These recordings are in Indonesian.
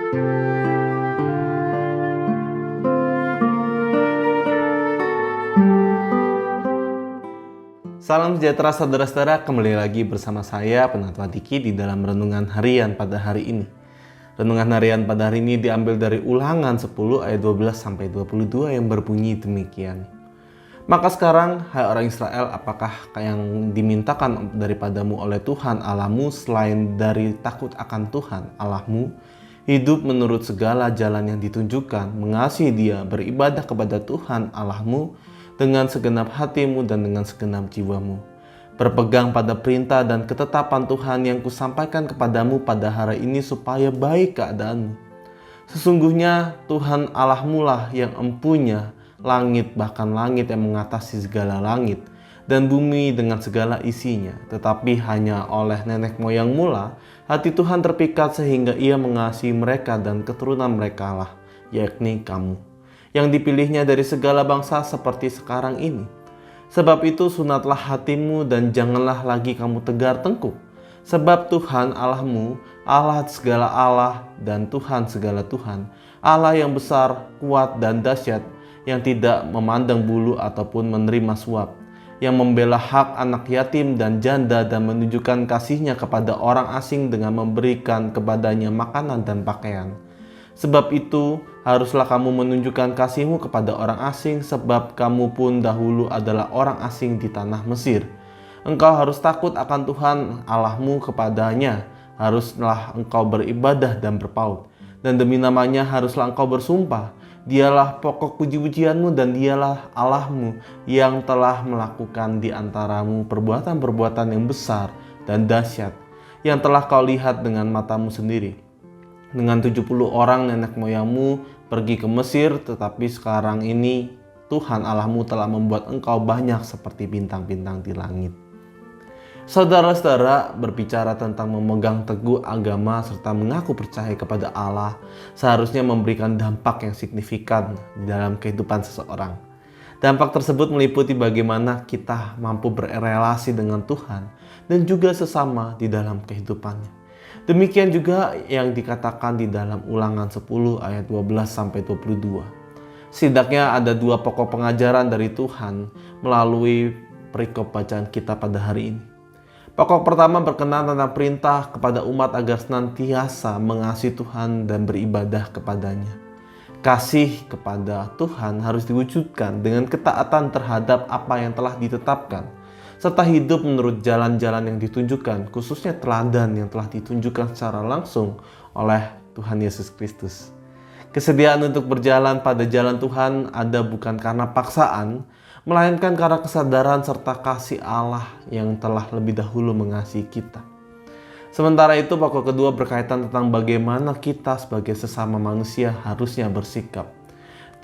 Salam sejahtera saudara-saudara, kembali lagi bersama saya Penatua Diki di dalam Renungan Harian pada hari ini. Renungan Harian pada hari ini diambil dari Ulangan 10 ayat 12-22 yang berbunyi demikian. Maka sekarang, hai orang Israel, apakah yang dimintakan daripadamu oleh Tuhan Allahmu selain dari takut akan Tuhan Allahmu, hidup menurut segala jalan yang ditunjukkan, mengasihi Dia, beribadah kepada Tuhan Allahmu, dengan segenap hatimu dan dengan segenap jiwamu. Berpegang pada perintah dan ketetapan Tuhan yang kusampaikan kepadamu pada hari ini supaya baik keadaanmu. Sesungguhnya Tuhan Allahmu lah yang empunya langit, bahkan langit yang mengatasi segala langit, dan bumi dengan segala isinya. Tetapi hanya oleh nenek moyangmu lah hati Tuhan terpikat sehingga Ia mengasihi mereka dan keturunan mereka lah, yakni kamu, yang dipilihnya dari segala bangsa seperti sekarang ini. Sebab itu sunatlah hatimu dan janganlah lagi kamu tegar tengkuk. Sebab Tuhan Allahmu, Allah segala Allah dan Tuhan segala Tuhan, Allah yang besar, kuat dan dahsyat, yang tidak memandang bulu ataupun menerima suap, yang membela hak anak yatim dan janda dan menunjukkan kasih-Nya kepada orang asing dengan memberikan kepadanya makanan dan pakaian. Sebab itu, haruslah kamu menunjukkan kasih-Mu kepada orang asing, sebab kamu pun dahulu adalah orang asing di tanah Mesir. Engkau harus takut akan Tuhan Allahmu, kepadanya haruslah engkau beribadah dan berpaut. Dan demi namanya haruslah engkau bersumpah. Dialah pokok puji-pujianmu dan Dialah Allahmu yang telah melakukan di antaramu perbuatan-perbuatan yang besar dan dahsyat, yang telah kau lihat dengan matamu sendiri. Dengan 70 orang nenek moyangmu pergi ke Mesir, tetapi sekarang ini Tuhan Allahmu telah membuat engkau banyak seperti bintang-bintang di langit. Saudara-saudara, berbicara tentang memegang teguh agama serta mengaku percaya kepada Allah seharusnya memberikan dampak yang signifikan di dalam kehidupan seseorang. Dampak tersebut meliputi bagaimana kita mampu berrelasi dengan Tuhan dan juga sesama di dalam kehidupannya. Demikian juga yang dikatakan di dalam Ulangan 10 ayat 12-22. Setidaknya ada dua pokok pengajaran dari Tuhan melalui perikop bacaan kita pada hari ini. Pokok pertama berkenaan tentang perintah kepada umat agar senantiasa mengasihi Tuhan dan beribadah kepadanya. Kasih kepada Tuhan harus diwujudkan dengan ketaatan terhadap apa yang telah ditetapkan, serta hidup menurut jalan-jalan yang ditunjukkan, khususnya teladan yang telah ditunjukkan secara langsung oleh Tuhan Yesus Kristus. Kesediaan untuk berjalan pada jalan Tuhan ada bukan karena paksaan, melainkan karena kesadaran serta kasih Allah yang telah lebih dahulu mengasihi kita. Sementara itu, pokok kedua berkaitan tentang bagaimana kita sebagai sesama manusia harusnya bersikap.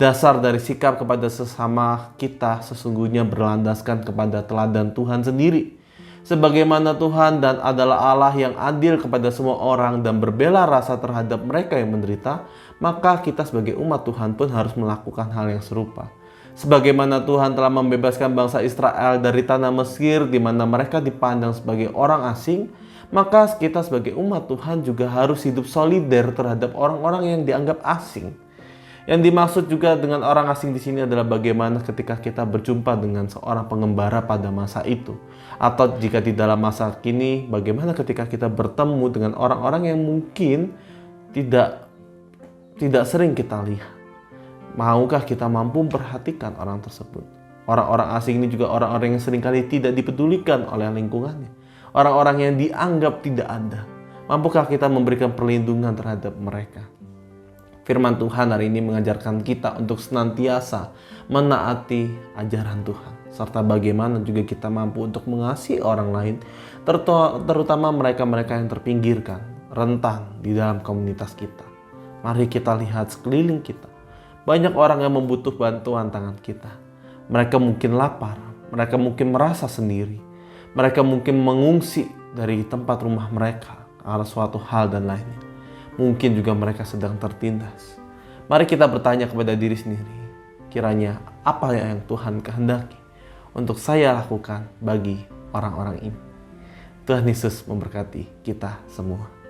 Dasar dari sikap kepada sesama kita sesungguhnya berlandaskan kepada teladan Tuhan sendiri. Sebagaimana Tuhan dan adalah Allah yang adil kepada semua orang dan berbela rasa terhadap mereka yang menderita, maka kita sebagai umat Tuhan pun harus melakukan hal yang serupa. Sebagaimana Tuhan telah membebaskan bangsa Israel dari tanah Mesir di mana mereka dipandang sebagai orang asing, maka kita sebagai umat Tuhan juga harus hidup solider terhadap orang-orang yang dianggap asing. Yang dimaksud juga dengan orang asing di sini adalah bagaimana ketika kita berjumpa dengan seorang pengembara pada masa itu, atau jika di dalam masa kini, bagaimana ketika kita bertemu dengan orang-orang yang mungkin tidak sering kita lihat. Maukah kita mampu memperhatikan orang tersebut? Orang-orang asing ini juga orang-orang yang seringkali tidak dipedulikan oleh lingkungannya, orang-orang yang dianggap tidak ada. Mampukah kita memberikan perlindungan terhadap mereka? Firman Tuhan hari ini mengajarkan kita untuk senantiasa menaati ajaran Tuhan, serta bagaimana juga kita mampu untuk mengasihi orang lain, terutama mereka-mereka yang terpinggirkan, rentan di dalam komunitas kita. Mari kita lihat sekeliling kita. Banyak orang yang membutuhkan bantuan tangan kita. Mereka mungkin lapar, mereka mungkin merasa sendiri, mereka mungkin mengungsi dari tempat rumah mereka karena suatu hal dan lainnya. Mungkin juga mereka sedang tertindas. Mari kita bertanya kepada diri sendiri, kiranya apa yang Tuhan kehendaki untuk saya lakukan bagi orang-orang ini. Tuhan Yesus memberkati kita semua.